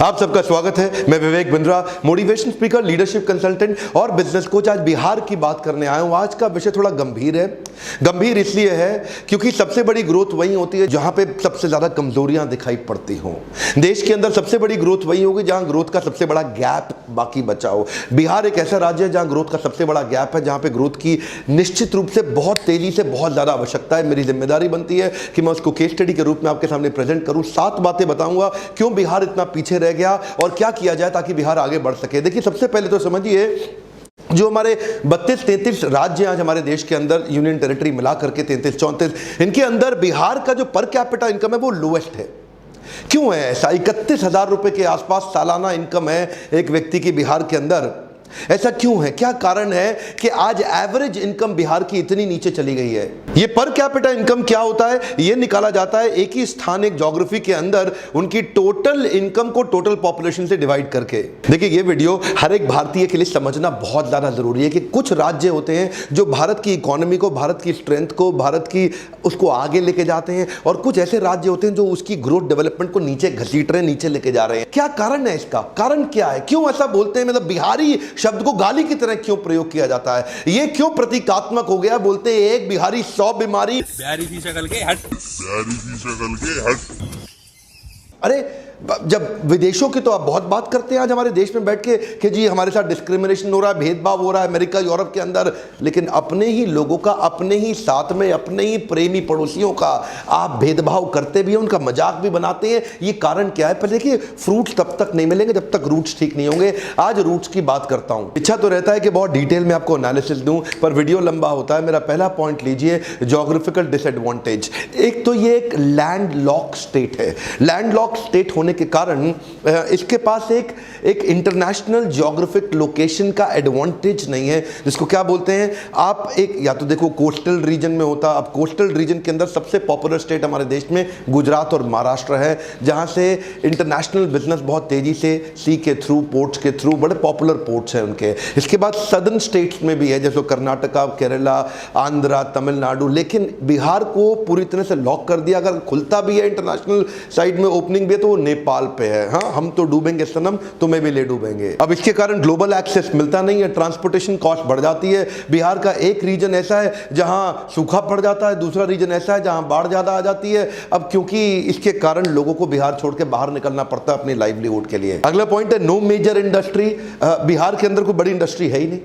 आप सबका स्वागत है। मैं Vivek Bindra, motivation speaker, leadership consultant और बिजनेस कोच। आज बिहार की बात करने आया हूं। आज का विषय थोड़ा गंभीर है। गंभीर इसलिए है क्योंकि सबसे बड़ी ग्रोथ वही होती है जहां पे सबसे ज्यादा कमजोरियां दिखाई पड़ती हों। देश के अंदर सबसे बड़ी ग्रोथ वही होगी जहां ग्रोथ का सबसे बड़ा गैप बाकी बचा हो। बिहार एक ऐसा राज्य है जहां ग्रोथ का सबसे बड़ा गैप है, जहां पे ग्रोथ की निश्चित रूप से बहुत तेजी से बहुत ज्यादा आवश्यकता है। मेरी जिम्मेदारी बनती है कि मैं उसको केस स्टडी के रूप में आपके सामने प्रेजेंट करूं। 7 बातें बताऊंगा क्यों बिहार इतना पीछे रह गया और क्या किया जाए ताकि बिहार आगे बढ़ सके। देखिए, सबसे पहले तो समझिए, जो हमारे 32-33 राज्य आज हमारे देश के अंदर, यूनियन टेरिटरी मिला करके 33-34, इनके अंदर बिहार का जो पर कैपिटा इनकम है वो लोएस्ट है। क्यों है ऐसा? 31,000 रुपए के आसपास सालाना इनकम है एक व्यक्ति की बिहार के अंदर। ऐसा क्यों है? क्या कारण है कि आज एवरेज इनकम बिहार की इतनी नीचे चली गई है? ये पर कैपिटा इनकम क्या होता है? ये निकाला जाता है एक ही स्थान, एक ज्योग्राफी के अंदर उनकी टोटल इनकम को टोटल पॉपुलेशन से डिवाइड करके। देखिए, ये वीडियो हर एक भारतीय के लिए समझना बहुत ज्यादा जरूरी है कि कुछ राज्य होते हैं जो भारत की इकोनॉमी को, भारत की स्ट्रेंथ को, भारत की उसको आगे लेके जाते हैं, और कुछ ऐसे राज्य होते हैं जो उसकी ग्रोथ डेवलपमेंट को नीचे घसीट रहे हैं, नीचे लेके जा रहे हैं। क्या कारण है इसका? कारण क्या है? क्यों ऐसा बोलते हैं? मतलब बिहारी शब्द को गाली की तरह क्यों प्रयोग किया जाता है? ये क्यों प्रतीकात्मक हो गया? बोलते हैं एक बिहारी 100 बीमारी। बिहारी की शक्ल के हट। अरे, जब विदेशों की तो आप बहुत बात करते हैं आज हमारे देश में बैठ के कि जी हमारे साथ डिस्क्रिमिनेशन हो रहा है, भेदभाव हो रहा है अमेरिका यूरोप के अंदर, लेकिन अपने ही लोगों का, अपने ही साथ में अपने ही प्रेमी पड़ोसियों का आप भेदभाव करते भी हैं, उनका मजाक भी बनाते हैं। ये कारण क्या है? पहले देखिए, फ्रूट्स तब तक नहीं मिलेंगे जब तक रूट्स ठीक नहीं होंगे। आज रूट्स की बात करता हूं। इच्छा तो रहता है कि बहुत डिटेल में आपको एनालिसिस दूं, पर वीडियो लंबा होता है। मेरा पहला पॉइंट लीजिए, ज्योग्राफिकल डिसएडवांटेज। एक तो ये एक लैंड लॉक स्टेट है। लैंड लॉक स्टेट होने के कारण इसके पास एक इंटरनेशनल ज्योग्राफिक लोकेशन का एडवांटेज नहीं है, जिसको क्या बोलते हैं आप, एक या तो देखो कोस्टल रीजन में होता। अब कोस्टल रीजन के अंदर सबसे पॉपुलर स्टेट हमारे देश में गुजरात और महाराष्ट्र है, जहां से इंटरनेशनल बिजनेस बहुत तेजी से सी के थ्रू, पोर्ट्स के थ्रू, बड़े पॉपुलर पोर्ट्स हैं उनके। इसके बाद सदर्न स्टेट्स में भी है, जैसे कर्नाटका, केरला, आंध्रा, तमिलनाडु। लेकिन बिहार को पूरी तरह से लॉक कर दिया। अगर खुलता भी है इंटरनेशनल साइड में, ओपनिंग भी है, तो वो नेपाल पे है। हाँ, हम तो डूबेंगे सनम, तुम्हें भी ले डूबेंगे। अब इसके कारण ग्लोबल एक्सेस मिलता नहीं है, ट्रांसपोर्टेशन कॉस्ट बढ़ जाती है। बिहार का एक रीजन ऐसा है जहां सूखा पड़ जाता है, दूसरा रीजन ऐसा है जहां बाढ़ ज्यादा आ जाती है। अब क्योंकि इसके कारण लोगों को बिहार छोड़ के बाहर निकलना पड़ता है अपनी लाइवलीहुड के लिए। अगला पॉइंट है नो मेजर इंडस्ट्री। बिहार के अंदर कोई बड़ी इंडस्ट्री है ही नहीं।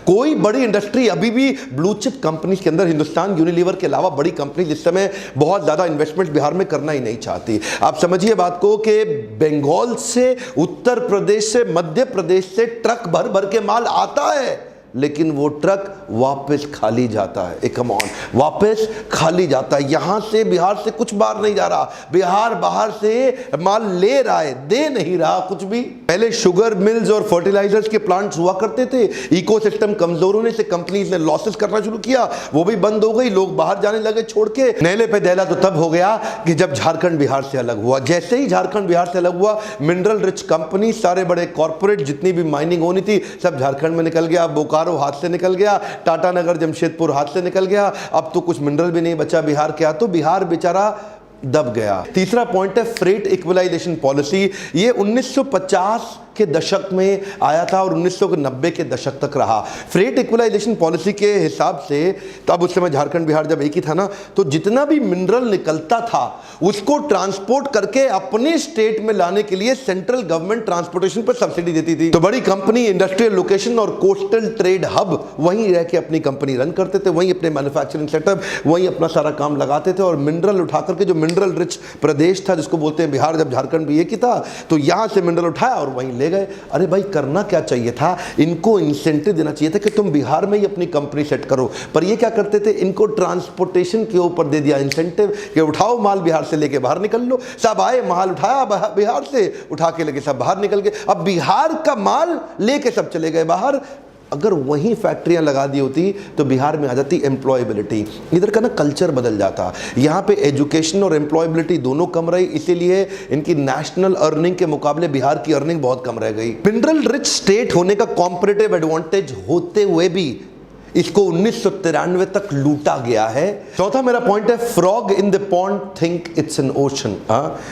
कोई बड़ी इंडस्ट्री अभी भी ब्लू चिप कंपनीज के अंदर, हिंदुस्तान यूनिलीवर के अलावा बड़ी कंपनी इस समय बहुत ज्यादा इन्वेस्टमेंट बिहार में करना ही नहीं चाहती। आप समझिए बात को कि बंगाल से, उत्तर प्रदेश से, मध्य प्रदेश से ट्रक भर भर के माल आता है, लेकिन वो ट्रक वापस खाली जाता है। कम ऑन, वापस खाली जाता है। यहां से, बिहार से कुछ बाहर नहीं जा रहा, बिहार बाहर से माल ले रहा है, दे नहीं रहा कुछ भी। पहले शुगर मिल्स और फर्टिलाइजर्स के प्लांट्स हुआ करते थे, इकोसिस्टम कमजोर होने से कंपनीज ने लॉसेस करना शुरू किया, वो भी बंद हो गई, लोग बाहर जाने लगे छोड़ के। नैले पे दहला तो तब हो गया कि जब झारखंड बिहार से अलग हुआ। जैसे ही झारखंड बिहार से अलग हुआ, मिनरल रिच कंपनी, सारे बड़े कॉर्पोरेट, जितनी भी माइनिंग होनी थी, सब झारखंड में निकल गया। बोकारो हाथ से निकल गया, टाटा नगर, जमशेदपुर हाथ से निकल गया। अब तो कुछ मिनरल भी नहीं बचा बिहार के, तो बिहार बेचारा दब गया। तीसरा पॉइंट है फ्रेट इक्वलाइजेशन पॉलिसी। ये 1950 के दशक में आया था और 1990 के दशक तक रहा। फ्रेट इक्वलाइजेशन पॉलिसी के हिसाब से, तब उस समय झारखंड बिहार जब एक ही था ना, तो जितना भी मिनरल निकलता था उसको ट्रांसपोर्ट करके अपने स्टेट में लाने के लिए सेंट्रल गवर्नमेंट ट्रांसपोर्टेशन पर सब्सिडी देती थी। तो बड़ी कंपनी, इंडस्ट्रियल लोकेशन और कोस्टल ट्रेड हब वहीं रह के अपनी कंपनी रन करते थे, वहीं अपने मैन्युफैक्चरिंग सेटअप, वहीं अपना सारा काम लगाते थे। और मिनरल उठा करके, जो मिनरल रिच प्रदेश था जिसको बोलते हैं बिहार, जब झारखंड भी एक ही था, तो यहां से मिनरल उठाया और वहीं ले गए। अरे भाई, करना क्या चाहिए था? इनको इंसेंटिव देना चाहिए था कि तुम बिहार में ही अपनी कंपनी सेट करो। पर ये क्या करते थे? इनको ट्रांसपोर्टेशन के ऊपर दे दिया इंसेंटिव कि उठाओ माल, बिहार से लेके बाहर निकल लो। सब आए, माल उठाया बिहार से, उठा के लेके सब बाहर निकल गए। अब बिहार का माल लेके सब चले गए बाहर। अगर वहीं फैक्ट्रियां लगा दी होती तो बिहार में आ जाती एम्प्लॉयबिलिटी। इधर का ना कल्चर बदल जाता। यहाँ पे एजुकेशन और एम्प्लॉयबिलिटी दोनों कम रही, इसीलिए इनकी नेशनल अर्निंग के मुकाबले बिहार की अर्निंग बहुत कम रह गई। मिनरल रिच स्टेट होने का कॉम्पिटिटिव एडवांटेज होते हुए भी इसको 1993 तक लूटा गया है। चौथा मेरा पॉइंट है, frog in the pond think it's an ocean.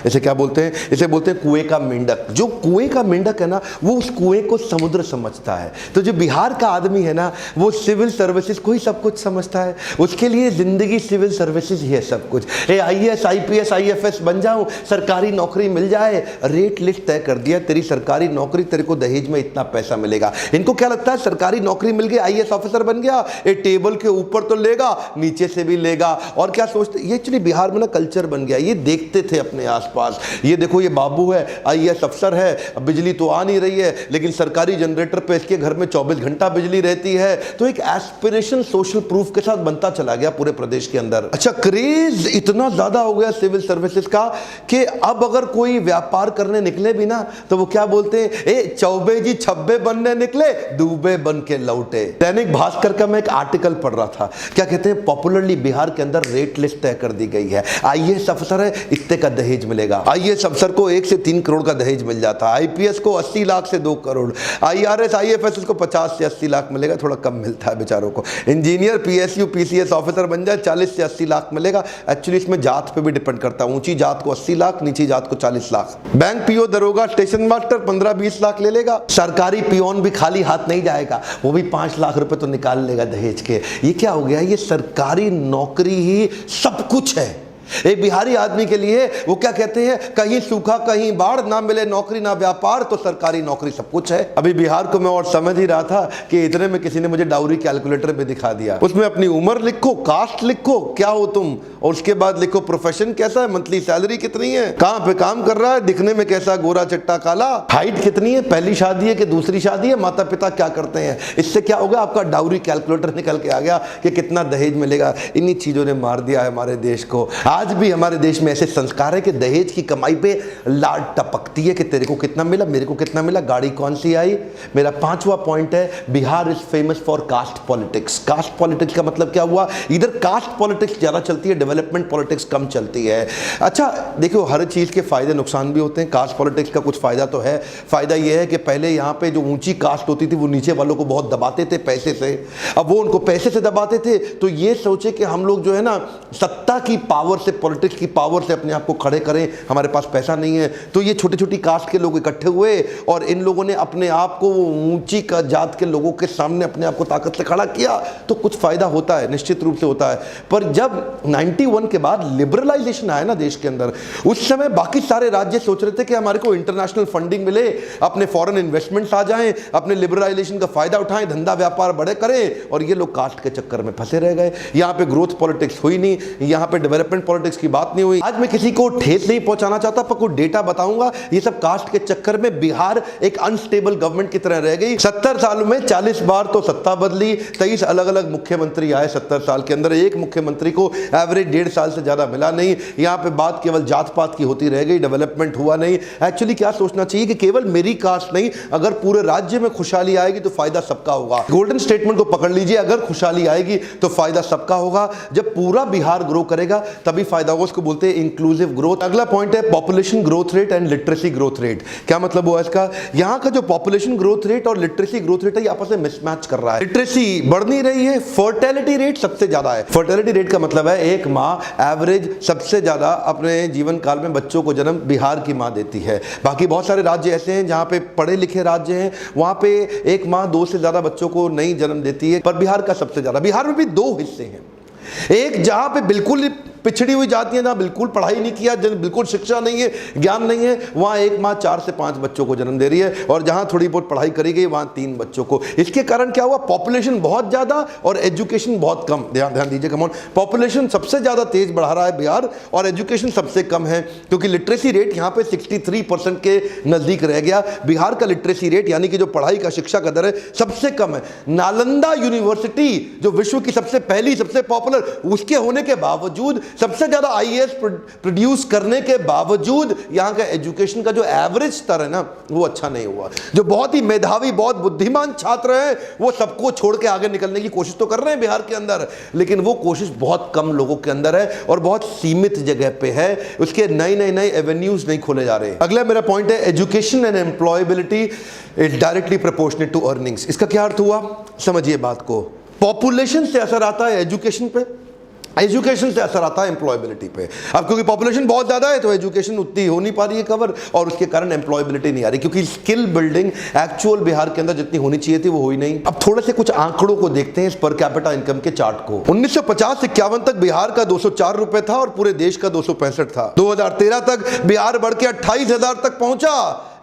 इसे क्या बोलते हैं? इसे बोलते हैं कुएं का मेंढक। जो कुएं का मेंढक है ना, वो उस कुएं को समुद्र समझता है। तो जो बिहार का आदमी है ना, वो सिविल सर्विसेज को ही सब कुछ समझता है। उसके लिए जिंदगी सिविल सर्विसेज ही है सब कुछ। IAS IPS IFS बन जाऊं, सरकारी नौकरी मिल जाए, रेट लिस्ट तय कर दिया, तेरी सरकारी नौकरी, तेरे को दहेज में इतना पैसा मिलेगा। इनको क्या लगता है, सरकारी नौकरी मिल गई, IAS ऑफिसर बन गया, ये टेबल के ऊपर तो लेगा, नीचे से भी लेगा। और क्या सोचते, ये एक्चुअली बिहार में ना कल्चर बन गया। ये देखते थे अपने आसपास, ये देखो ये बाबू है, IAS अफसर है, अब बिजली तो आ नहीं रही है, लेकिन सरकारी जनरेटर पे इसके घर में 24 घंटा बिजली रहती है। तो एक एस्पिरेशन सोशल प्रूफ के साथ बनता चला गया पूरे प्रदेश के अंदर। अच्छा, क्रेज इतना ज्यादा हो गया सिविल सर्विसेज का कि अब अगर कोई व्यापार करने निकले भी ना, तो वो क्या बोलते हैं, ए चौबे जी छब्बे बनने निकले, दूबे बन के लौटे। दैनिक भास्कर का मैं एक आर्टिकल पढ़ रहा था, क्या कहते हैं, पॉपुलरली बिहार के अंदर रेट लिस्ट तय कर दी गई है। IAS अफसर है, इतने का दहेज मिलेगा। IAS अफसर को 1 से 3 करोड़ का दहेज मिल जाता है, IPS को 80 लाख से 2 करोड़, IRS IFS को 50 से 80 लाख मिलेगा, थोड़ा कम मिलता है बेचारों को। इंजीनियर PSU PCS ऑफिसर बन जाए, 40 से 80 लाख मिलेगा। एक्चुअली इसमें जात पे भी डिपेंड करता है, ऊंची जात को 80 लाख, नीची जात को 40 लाख। बैंक PO, दरोगा, स्टेशन मास्टर 15-20 लाख ले लेगा। सरकारी पियोन भी खाली हाथ नहीं जाएगा, वो भी 5 लाख रुपए तो निकाल लेगा दहेज के। ये क्या हो गया, ये सरकारी नौकरी ही सब कुछ है। एक बिहारी आदमी के लिए वो क्या कहते हैं, कहीं सूखा कहीं बाढ़, ना मिले नौकरी ना व्यापार, तो सरकारी नौकरी सब कुछ है। अभी बिहार को मैं और समझ ही रहा था कि इतने में किसी ने मुझे डाउरी कैलकुलेटर पे दिखा दिया। उसमें अपनी उम्र लिखो, कास्ट लिखो, क्या हो तुम, और उसके बाद लिखो प्रोफेशन कैसा है, मंथली सैलरी कितनी है, कहां पे काम कर रहा है, दिखने में कैसा, गोरा चट्टा काला, हाइट कितनी है, पहली शादी है कि दूसरी शादी है, माता पिता क्या करते हैं। इससे क्या होगा, आपका डाउरी कैलकुलेटर निकल के आ गया कि कितना दहेज मिलेगा। इन्हीं चीजों ने मार दिया है हमारे देश को। आज भी हमारे देश में ऐसे संस्कार है कि दहेज की कमाई पे लाड टपकती है कि तेरे को कितना मिला, मेरे को कितना मिला, गाड़ी कौन सी आई। मेरा 5वां पॉइंट है, Bihar is famous for caste politics. Caste politics का मतलब क्या हुआ, इधर कास्ट पॉलिटिक्स ज्यादा चलती है, डेवलपमेंट पॉलिटिक्स कम चलती है। अच्छा देखो, हर चीज के फायदे नुकसान भी होते हैं। कास्ट पॉलिटिक्स का कुछ फायदा तो है। फायदा यह है कि पहले यहाँ पे जो ऊंची कास्ट होती थी वो नीचे वालों को बहुत दबाते थे पैसे से। अब वो उनको पैसे से दबाते थे, तो ये सोचे कि हम लोग जो है ना, सत्ता की पावर से, पॉलिटिक्स की पावर से अपने आप को खड़े करें, हमारे पास पैसा नहीं है। तो ये छोटी छोटी कास्ट के लोग इकट्ठे हुए और इन लोगों ने अपने आप को ऊंची जात के लोगों के सामने अपने आप को ताकत से खड़ा किया। तो कुछ फायदा होता है, निश्चित रूप से होता है। पर जब 91 के बाद लिबरलाइजेशन आया ना देश के अंदर, उस समय बाकी सारे राज्य सोच रहे थे कि हमारे को इंटरनेशनल फंडिंग मिले, अपने फॉरेन इन्वेस्टमेंट्स आ जाएं, अपने लिबरलाइजेशन का फायदा उठाएं, धंधा व्यापार बड़े करें, और ये लोग कास्ट के चक्कर में फंसे रह गए। यहाँ पे ग्रोथ पॉलिटिक्स हुई नहीं, यहाँ पे डेवलपमेंट पॉलिटिक्स की बात नहीं हुई। आज मैं किसी को ठेस नहीं पहुंचाना चाहता, पर कोई डेटा बताऊंगा। ये सब कास्ट के चक्कर में बिहार एक अनस्टेबल गवर्नमेंट की तरह रह गई। 70 सालों में 40 बार तो सत्ता बदली, 23 अलग अलग मुख्यमंत्री आए 70 साल के अंदर। एक मुख्यमंत्री को एवरेज 1.5 साल से ज्यादा मिला नहीं। यहाँ पे बात केवल जात पात की होती रह गई, डेवलपमेंट हुआ नहीं। एक्चुअली क्या सोचना चाहिए कि केवल मेरी कास्ट नहीं, अगर पूरे राज्य में खुशहाली आएगी तो फायदा सबका होगा। गोल्डन स्टेटमेंट को पकड़ लीजिए, अगर खुशहाली आएगी तो फायदा सबका होगा। जब पूरा बिहार ग्रो करेगा तभी फायदा होगा। उसको बोलते हैं इंक्लूसिव ग्रोथ। अगला पॉइंट है population growth rate and literacy growth rate. क्या मतलब हुआ इसका, यहां का जो पॉपुलेशन ग्रोथ रेट और लिटरेसी ग्रोथ रेट है, ये आपस में मिसमैच कर रहा है। लिटरेसी बढ़ नहीं रही है, फर्टिलिटी रेट सबसे ज्यादा है। फर्टिलिटी रेट का मतलब है एक मां एवरेज सबसे ज्यादा अपने जीवन काल में बच्चों को जन्म बिहार की मां देती है। बाकी बहुत सारे राज्य ऐसे हैं जहां पे पढ़े लिखे राज्य हैं, वहां पे एक मां 2 से ज्यादा बच्चों को नहीं जन्म देती है, पर बिहार का सबसे ज्यादा। बिहार में भी 2 हिस्से हैं, एक जहां पे बिल्कुल पिछड़ी हुई जाती है, ना बिल्कुल पढ़ाई नहीं किया, बिल्कुल शिक्षा नहीं है, ज्ञान नहीं है, वहां एक मां 4 से 5 बच्चों को जन्म दे रही है, और जहां थोड़ी बहुत पढ़ाई करी गई वहां 3 बच्चों को। इसके कारण क्या हुआ, पॉपुलेशन बहुत ज्यादा और एजुकेशन बहुत कम। ध्यान दीजिए, कम ऑन, पॉपुलेशन सबसे ज्यादा तेज बढ़ा रहा है बिहार और एजुकेशन सबसे कम है, क्योंकि लिटरेसी रेट यहां पे 63% के नजदीक रह गया। बिहार का लिटरेसी रेट यानी कि जो पढ़ाई का शिक्षा का दर है सबसे कम है। नालंदा यूनिवर्सिटी जो विश्व की सबसे पहली सबसे पॉपुलर, उसके होने के बावजूद, सबसे ज्यादा IAS प्रोड्यूस करने के बावजूद, यहां का एजुकेशन का जो एवरेज स्तर है ना, वो अच्छा नहीं हुआ। जो बहुत ही मेधावी, बहुत बुद्धिमान छात्र हैं, वो सबको छोड़ के आगे निकलने की कोशिश तो कर रहे हैं बिहार के अंदर, लेकिन वो कोशिश बहुत कम लोगों के अंदर है और बहुत सीमित जगह पे है। उसके नए एवेन्यूज नहीं खोले जा रहे। अगला मेरा पॉइंट है education and employability is directly proportionate to earnings. इसका क्या अर्थ हुआ, समझिए बात को। पॉपुलेशन से असर आता है एजुकेशन पे, एजुकेशन से असर आता है एम्प्लॉयबिलिटी पे। अब क्योंकि पॉपुलेशन बहुत ज़्यादा है तो एजुकेशन उतनी हो नहीं पा रही है कवर, और उसके कारण एम्प्लॉयबिलिटी नहीं आ रही, क्योंकि स्किल बिल्डिंग एक्चुअल बिहार के अंदर जितनी होनी चाहिए थी वो हुई नहीं। अब थोड़े से कुछ आंकड़ों को देखते हैं इस पर कैपिटा इनकम के चार्ट को। 1950 से 51 तक बिहार का 204 रुपए था और पूरे देश का 265 था। 2013 तक बिहार बढ़ के 28,000 तक पहुंचा,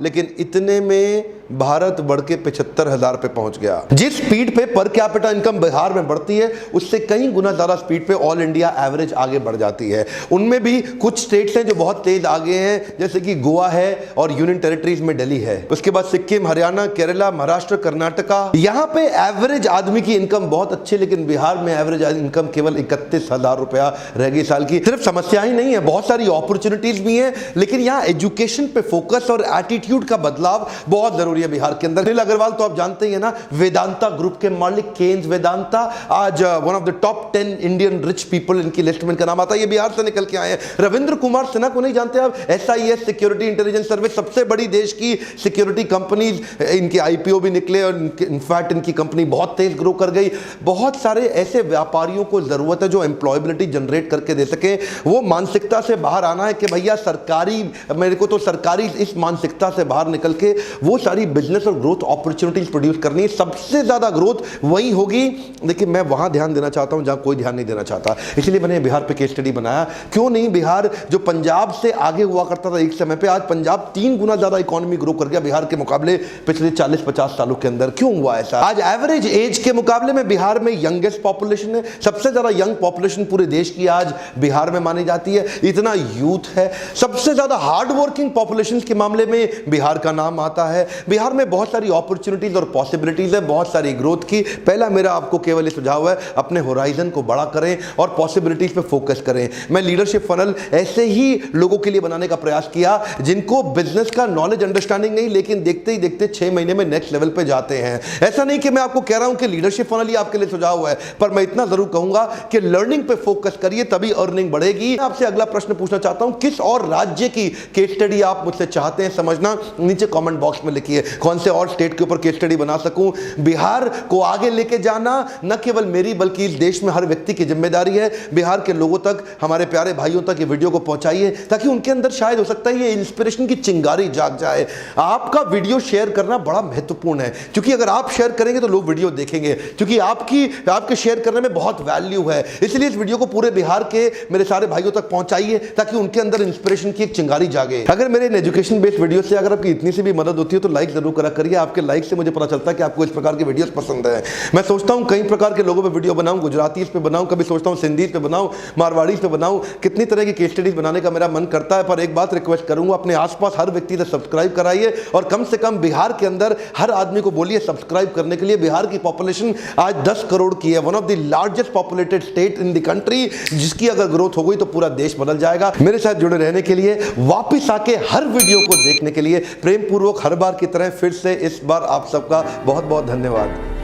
लेकिन इतने में भारत बढ़ के 75,000 पे पहुंच गया। जिस स्पीड पे पर कैपिटा इनकम बिहार में बढ़ती है उससे कई गुना ज्यादा स्पीड पे ऑल इंडिया एवरेज आगे बढ़ जाती है। उनमें भी कुछ स्टेट्स हैं जो बहुत तेज आगे हैं, जैसे कि गोवा है और यूनियन टेरिटरीज में दिल्ली है। उसके बाद सिक्किम, हरियाणा, केरला, महाराष्ट्र, कर्नाटका। यहां पे एवरेज आदमी की इनकम बहुत अच्छी, लेकिन बिहार में एवरेज इनकम केवल 31,000 रुपया रह गई साल की। सिर्फ समस्या ही नहीं है, बहुत सारी अपॉर्चुनिटीज भी हैं, लेकिन यहां एजुकेशन पे फोकस और एटीट्यूड का बदलाव बहुत जरूरी है बिहार के अंदर। अनिल अग्रवाल तो आप जानते ही है ना, वेदांता ग्रुप के मालिक, केन्स वेदांता, आज one of the top 10 Indian rich people इनकी लिस्ट में इनका नाम आता है। ये बिहार से निकल के आए हैं। रविंद्र कुमार सिन्हा को नहीं जानते आप? SIS सिक्योरिटी इंटेलिजेंस सर्विस, सबसे बड़ी देश की सिक्योरिटी कंपनीज, इनके IPO भी निकले और इनफैक्ट इनकी कंपनी बहुत तेज ग्रो कर गई। बहुत सारे ऐसे व्यापारियों को जरूरत है जो एम्प्लॉयबिलिटी जनरेट करके दे सके। वो मानसिकता से बाहर आना है कि भैया सरकारी, मेरे को तो सरकारी, इस मानसिकता से बाहर निकल के वो सारी बिजनेस और ग्रोथ अपॉर्चुनिटीज प्रोड्यूस करनी है। सबसे ज्यादा ग्रोथ वही होगी, लेकिन मैं वहां ध्यान देना चाहता हूं जहां कोई ध्यान नहीं देना चाहता। इसलिए मैंने बिहार पे केस स्टडी बनाया। क्यों नहीं, बिहार जो पंजाब से आगे हुआ करता था एक समय पे, आज पंजाब 3 गुना ज्यादा इकोनॉमी ग्रो कर गया बिहार के मुकाबले पिछले 40-50 सालों के अंदर। क्यों हुआ ऐसा? आज एवरेज एज के मुकाबले में बिहार में यंगेस्ट पॉपुलेशन है, सबसे ज्यादा यंग पॉपुलेशन पूरे देश की आज बिहार में मानी जाती है। इतना यूथ है, सबसे ज्यादा हार्ड वर्किंग पॉपुलेशन के मामले में बिहार का नाम आता है। बिहार में बहुत सारी अपॉर्चुनिटीज और पॉसिबिलिटीज है, बहुत सारी ग्रोथ की। पहला मेरा आपको केवल ये सुझाव है, अपने होराइजन को बड़ा करें और पॉसिबिलिटीज पे फोकस करें। मैं लीडरशिप फनल ऐसे ही लोगों के लिए बनाने का प्रयास किया जिनको बिजनेस का नॉलेज अंडरस्टैंडिंग नहीं, लेकिन देखते ही देखते 6 महीने में नेक्स्ट लेवल पे जाते हैं। ऐसा नहीं कि मैं आपको कह रहा हूं कि लीडरशिप फनल ही आपके लिए सुझाव है, पर मैं इतना जरूर कहूंगा कि लर्निंग पे फोकस करिए, तभी अर्निंग बढ़ेगी। आपसे अगला प्रश्न पूछना चाहता हूं, किस और राज्य की केस स्टडी आप मुझसे चाहते हैं समझना, नीचे कमेंट बॉक्स में लिखिए। कौन से और स्टेट के ऊपर केस स्टडी बना सकूं। बिहार को आगे लेके जाना न केवल मेरी बल्कि इस देश में हर व्यक्ति की जिम्मेदारी है। बिहार के लोगों तक, हमारे प्यारे भाइयों तक ये वीडियो को पहुंचाइए, ताकि उनके अंदर शायद हो सकता है ये इंस्पिरेशन की चिंगारी जाग जाए। आपका वीडियो शेयर करना बड़ा महत्वपूर्ण है, क्योंकि अगर आप शेयर करेंगे तो लोग वीडियो देखेंगे, क्योंकि आपके शेयर करने में बहुत वैल्यू है। इसलिए इस वीडियो को पूरे बिहार के मेरे सारे भाइयों तक पहुंचाइए, ताकि उनके अंदर इंस्पिरेशन की एक चिंगारी जागे। अगर मेरे एजुकेशन बेस्ड वीडियो से अगर आपकी इतनी सी भी मदद होती है तो लाइक जरूर करा करिए। आपके लाइक से मुझे पता चलता है कि आपको इस प्रकार की वीडियोस पसंद है। मैं सोचता हूं कई प्रकार के लोगों पे वीडियो बनाऊं, गुजराती पे बनाऊं, कभी सोचता हूं सिंधी पे बनाऊं, मारवाड़ी पे बनाऊं, कितनी तरह की केस स्टडीज बनाने का मेरा मन करता है। पर एक बात रिक्वेस्ट करूंगा, अपने आसपास हर व्यक्ति से सब्सक्राइब कराइए और कम से कम बिहार के अंदर हर आदमी को बोलिए सब्सक्राइब करने के लिए। बिहार की पॉपुलेशन आज 10 करोड़ की है, one of the largest populated state in the country, जिसकी अगर ग्रोथ हो गई तो पूरा देश बदल जाएगा। मेरे साथ जुड़े रहने के लिए, वापिस आके हर वीडियो को देखने के लिए प्रेम पूर्वक हर बार की तरह फिर से इस बार आप सबका बहुत बहुत धन्यवाद।